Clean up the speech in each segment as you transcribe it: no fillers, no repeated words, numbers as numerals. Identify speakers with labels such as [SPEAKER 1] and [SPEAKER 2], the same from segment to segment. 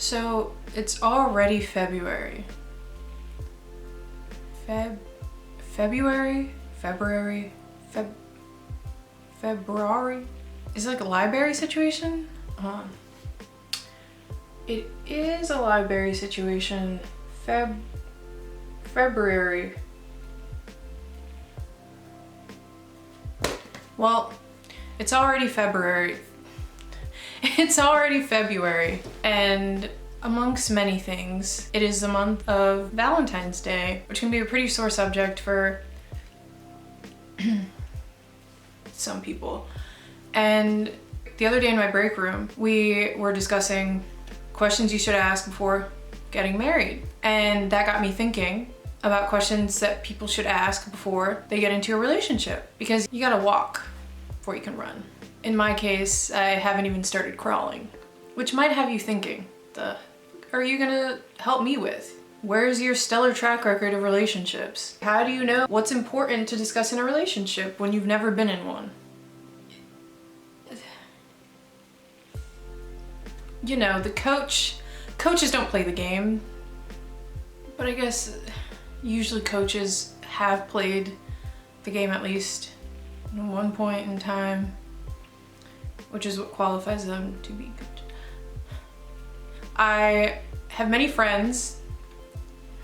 [SPEAKER 1] So it's already February. February? Is it like a library situation? It is a library situation. February. Well, it's already February. It's already February, and amongst many things, it is the month of Valentine's Day, which can be a pretty sore subject for some people. And the other day in my break room, we were discussing questions you should ask before getting married. And that got me thinking about questions that people should ask before they get into a relationship, because you gotta walk before you can run. In my case, I haven't even started crawling, which might have you thinking, the are you gonna help me with? Where's your stellar track record of relationships? How do you know what's important to discuss in a relationship when you've never been in one? You know, the coaches don't play the game, but I guess usually coaches have played the game at least at one point in time, which is what qualifies them to be good. I have many friends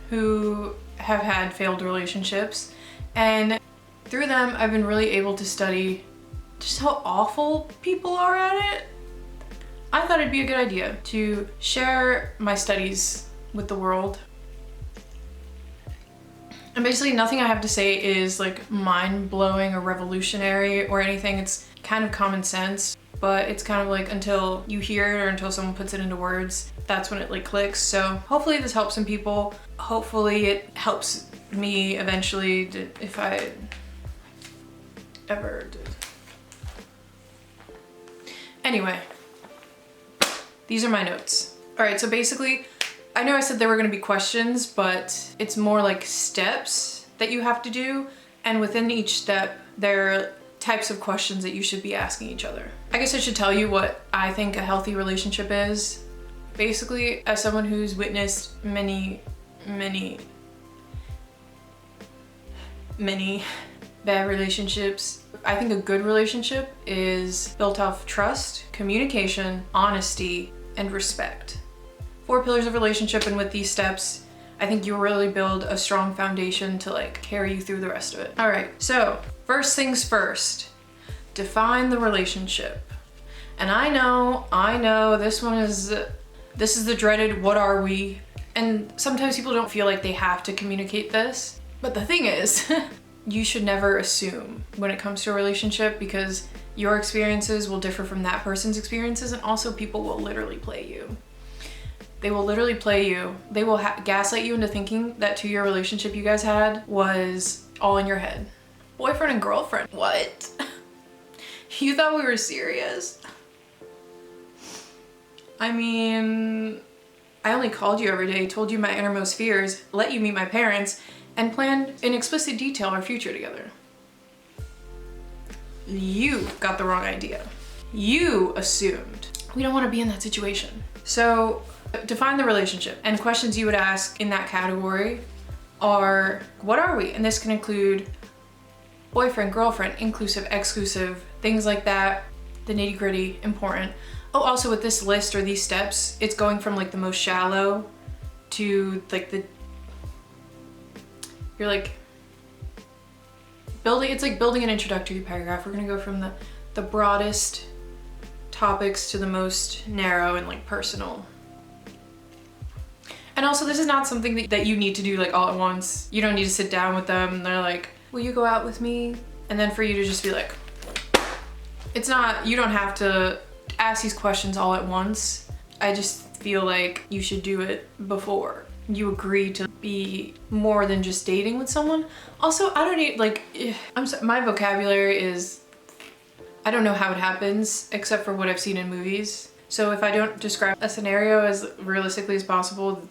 [SPEAKER 1] who have had failed relationships, and through them I've been really able to study just how awful people are at it. I thought it'd be a good idea to share my studies with the world. And basically nothing I have to say is like mind-blowing or revolutionary or anything. It's kind of common sense, but it's kind of like until you hear it or until someone puts it into words, that's when it like clicks. So hopefully this helps some people. Hopefully it helps me eventually if I ever did. Anyway, these are my notes. All right, so basically, I know I said there were gonna be questions, but it's more like steps that you have to do. And within each step, there are types of questions that you should be asking each other. I guess I should tell you what I think a healthy relationship is. Basically, as someone who's witnessed many bad relationships, I think a good relationship is built off trust, communication, honesty, and respect. 4 pillars of relationship, and with these steps, I think you'll really build a strong foundation to like carry you through the rest of it. All right, so first things first, define the relationship. And I know this is the dreaded what are we? And sometimes people don't feel like they have to communicate this. But the thing is, you should never assume when it comes to a relationship, because your experiences will differ from that person's experiences, and also people will literally play you. They will literally play you. They will gaslight you into thinking that 2-year relationship you guys had was all in your head. Boyfriend and girlfriend, what? You thought we were serious? I mean, I only called you every day, told you my innermost fears, let you meet my parents, and planned in explicit detail our future together. You got the wrong idea. You assumed. We don't want to be in that situation. So define the relationship, and questions you would ask in that category are, what are we? And this can include boyfriend, girlfriend, inclusive, exclusive, things like that. The nitty gritty, important. Oh, also with this list or these steps, it's going from like the most shallow to like you're like building, it's like building an introductory paragraph. We're gonna go from the broadest topics to the most narrow and like personal. And also, this is not something that you need to do like all at once. You don't need to sit down with them and they're like, will you go out with me? And then for you to just be like, it's not, you don't have to ask these questions all at once. I just feel like you should do it before you agree to be more than just dating with someone. Also, I don't need, like, my vocabulary is, I don't know how it happens except for what I've seen in movies. So if I don't describe a scenario as realistically as possible,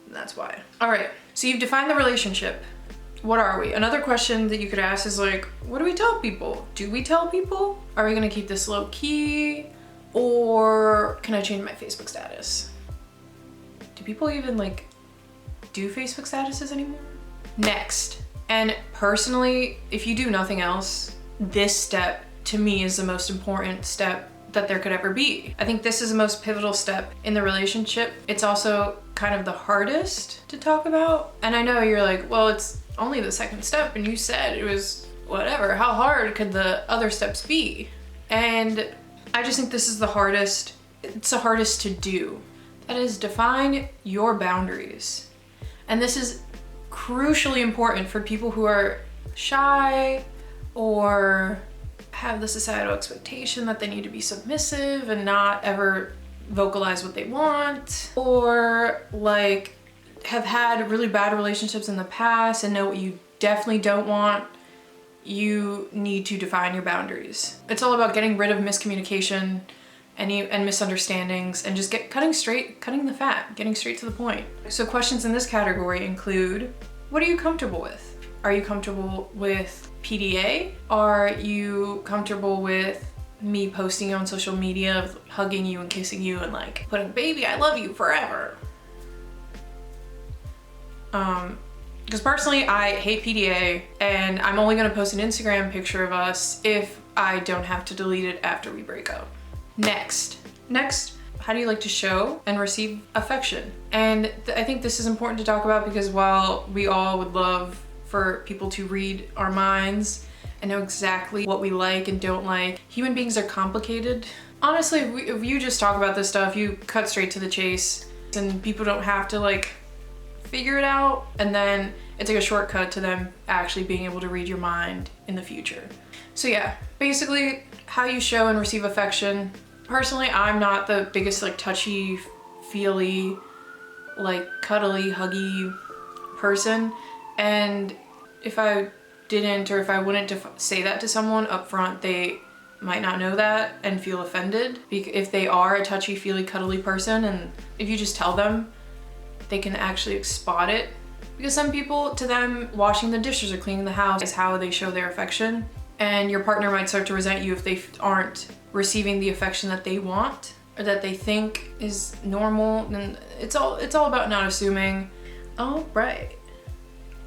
[SPEAKER 1] that's why. All right, so you've defined the relationship. What are we? Another question that you could ask is like, what do we tell people? Do we tell people? Are we gonna keep this low key? Or can I change my Facebook status? Do people even like do Facebook statuses anymore? Next, and personally, if you do nothing else, this step to me is the most important step that there could ever be. I think this is the most pivotal step in the relationship. It's also kind of the hardest to talk about. And I know you're like, well, it's only the second step and you said it was whatever. How hard could the other steps be? And I just think this is the hardest. It's the hardest to do. That is, define your boundaries. And this is crucially important for people who are shy or have the societal expectation that they need to be submissive and not ever vocalize what they want, or like have had really bad relationships in the past and know what you definitely don't want. You need to define your boundaries. It's all about getting rid of miscommunication and misunderstandings and just cutting the fat, getting straight to the point. So questions in this category include, what are you comfortable with? Are you comfortable with PDA? Are you comfortable with me posting you on social media, hugging you and kissing you and like putting baby, I love you forever? Because personally, I hate PDA and I'm only gonna post an Instagram picture of us if I don't have to delete it after we break up. Next, how do you like to show and receive affection? And I think this is important to talk about because while we all would love for people to read our minds and know exactly what we like and don't like, human beings are complicated. Honestly, if you just talk about this stuff, you cut straight to the chase and people don't have to like figure it out, and then it's like a shortcut to them actually being able to read your mind in the future. So yeah, basically how you show and receive affection. Personally, I'm not the biggest like touchy, feely, like cuddly, huggy person. And if I didn't, or if I wouldn't say that to someone up front, they might not know that and feel offended if they are a touchy, feely, cuddly person. And if you just tell them, they can actually spot it. Because some people, to them, washing the dishes or cleaning the house is how they show their affection. And your partner might start to resent you if they aren't receiving the affection that they want or that they think is normal. And it's all about not assuming. Oh, right.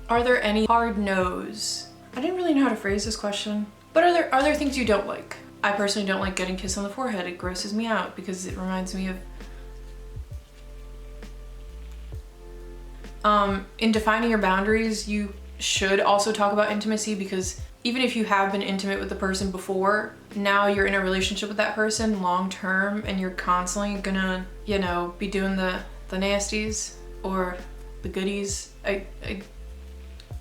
[SPEAKER 1] Are there any hard no's? I didn't really know how to phrase this question. But are there things you don't like? I personally don't like getting kissed on the forehead. It grosses me out because it reminds me of in defining your boundaries, you should also talk about intimacy, because even if you have been intimate with the person before, now you're in a relationship with that person long term and you're constantly gonna, you know, be doing the nasties or the goodies, I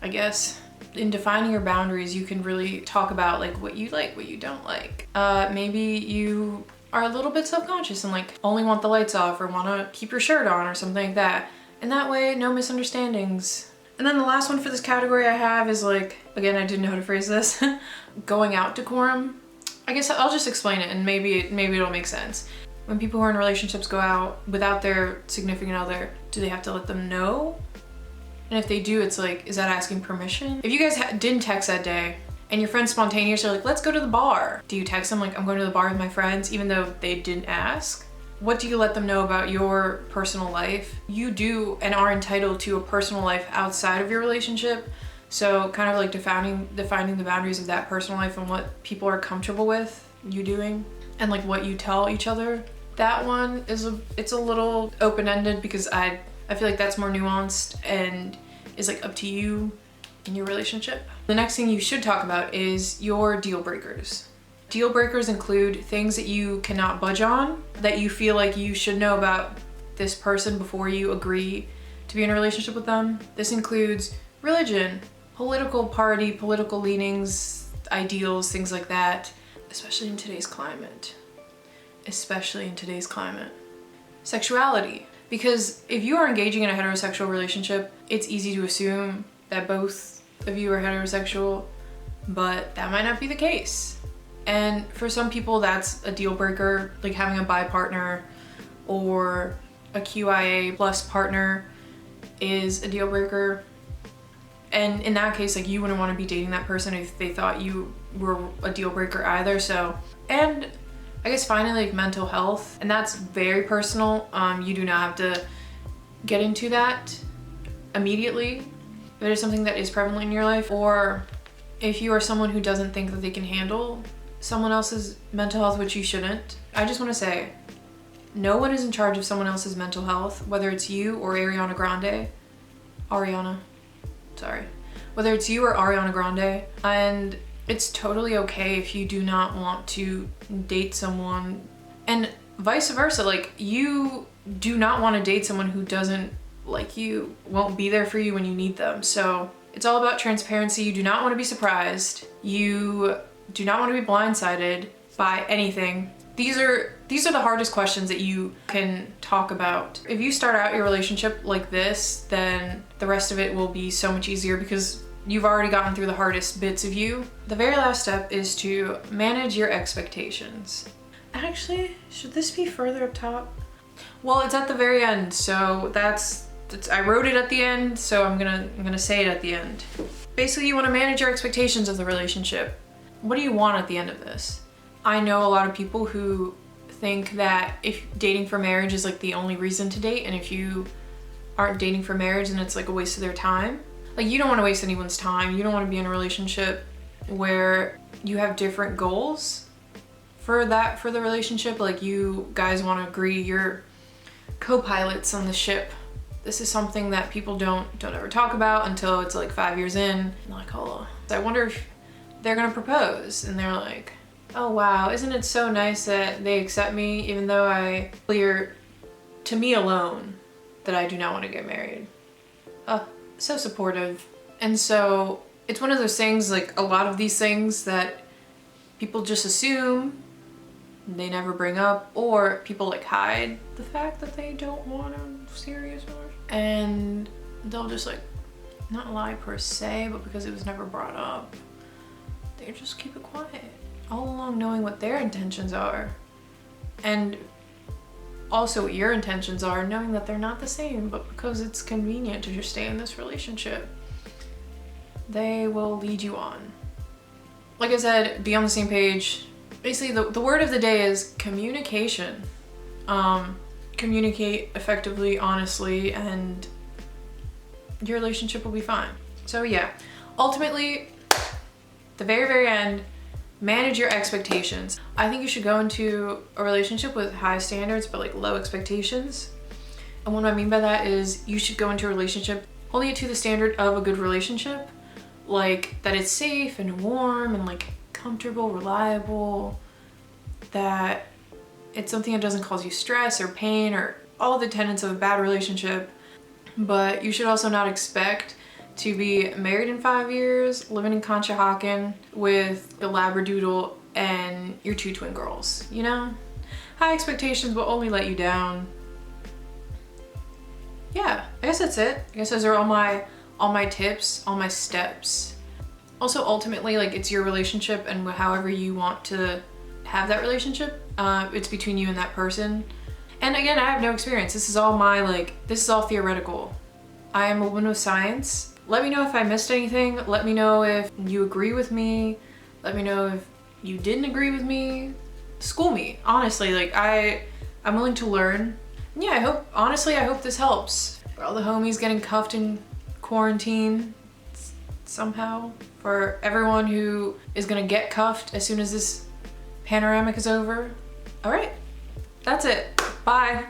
[SPEAKER 1] guess. In defining your boundaries, you can really talk about like what you like, what you don't like. Maybe you are a little bit self-conscious and like only want the lights off or want to keep your shirt on or something like that. And that way, no misunderstandings. And then the last one for this category I have is like, again, I didn't know how to phrase this, going out decorum. I guess I'll just explain it and maybe it'll make sense. When people who are in relationships go out without their significant other, do they have to let them know? And if they do, it's like, is that asking permission? If you guys didn't text that day and your friends spontaneously are like, let's go to the bar. Do you text them like, I'm going to the bar with my friends, even though they didn't ask? What do you let them know about your personal life? You do and are entitled to a personal life outside of your relationship. So kind of like defining the boundaries of that personal life and what people are comfortable with you doing and like what you tell each other. That one it's a little open-ended because I feel like that's more nuanced and is like up to you in your relationship. The next thing you should talk about is your deal breakers. Deal breakers include things that you cannot budge on, that you feel like you should know about this person before you agree to be in a relationship with them. This includes religion, political party, political leanings, ideals, things like that, especially in today's climate. Sexuality, because if you are engaging in a heterosexual relationship, it's easy to assume that both of you are heterosexual, but that might not be the case. And for some people, that's a deal breaker, like having a bi partner or a QIA plus partner is a deal breaker. And in that case, like you wouldn't want to be dating that person if they thought you were a deal breaker either. So, and I guess finally, like mental health, and that's very personal. You do not have to get into that immediately if it is something that is prevalent in your life, or if you are someone who doesn't think that they can handle someone else's mental health, which you shouldn't. I just want to say, no one is in charge of someone else's mental health, whether it's you or Ariana Grande. Whether it's you or Ariana Grande, and it's totally okay if you do not want to date someone, and vice versa. Like, you do not want to date someone who doesn't like you, won't be there for you when you need them. So it's all about transparency. You do not want to be surprised. You do not want to be blindsided by anything. These are the hardest questions that you can talk about. If you start out your relationship like this, then the rest of it will be so much easier because you've already gotten through the hardest bits of you. The very last step is to manage your expectations. Actually, should this be further up top? Well, it's at the very end, so I wrote it at the end, so I'm gonna say it at the end. Basically, you want to manage your expectations of the relationship. What do you want at the end of this? I know a lot of people who think that if dating for marriage is like the only reason to date, and if you aren't dating for marriage, then it's like a waste of their time. Like, you don't want to waste anyone's time. You don't want to be in a relationship where you have different goals for the relationship. Like, you guys want to agree, you're co-pilots on the ship. This is something that people don't ever talk about until it's like 5 years in. And like, hold on, I wonder if they're gonna propose, and they're like, oh wow, isn't it so nice that they accept me even though I clear to me alone that I do not want to get married. So supportive. And so it's one of those things, like a lot of these things that people just assume, they never bring up, or people like hide the fact that they don't want a serious relationship, and they'll just like not lie per se, but because it was never brought up, they just keep it quiet, all along knowing what their intentions are, and also what your intentions are, knowing that they're not the same, but because it's convenient to just stay in this relationship, they will lead you on. Like I said, be on the same page. Basically, the word of the day is communication. Communicate effectively, honestly, and your relationship will be fine. So yeah, ultimately, the very, very end, manage your expectations. I think you should go into a relationship with high standards, but like low expectations. And what I mean by that is you should go into a relationship holding it to the standard of a good relationship, like that it's safe and warm and like comfortable, reliable, that it's something that doesn't cause you stress or pain or all the tenets of a bad relationship. But you should also not expect to be married in 5 years, living in Conshohocken with a Labradoodle and your 2 twin girls, you know? High expectations will only let you down. Yeah, I guess that's it. I guess those are all my tips, all my steps. Also, ultimately, like, it's your relationship, and however you want to have that relationship, it's between you and that person. And again, I have no experience. This is all this is all theoretical. I am a woman of science. Let me know if I missed anything. Let me know if you agree with me. Let me know if you didn't agree with me. School me, honestly. Like, I'm willing to learn. Yeah, I hope this helps. For all the homies getting cuffed in quarantine somehow. For everyone who is gonna get cuffed as soon as this panoramic is over. All right, that's it. Bye.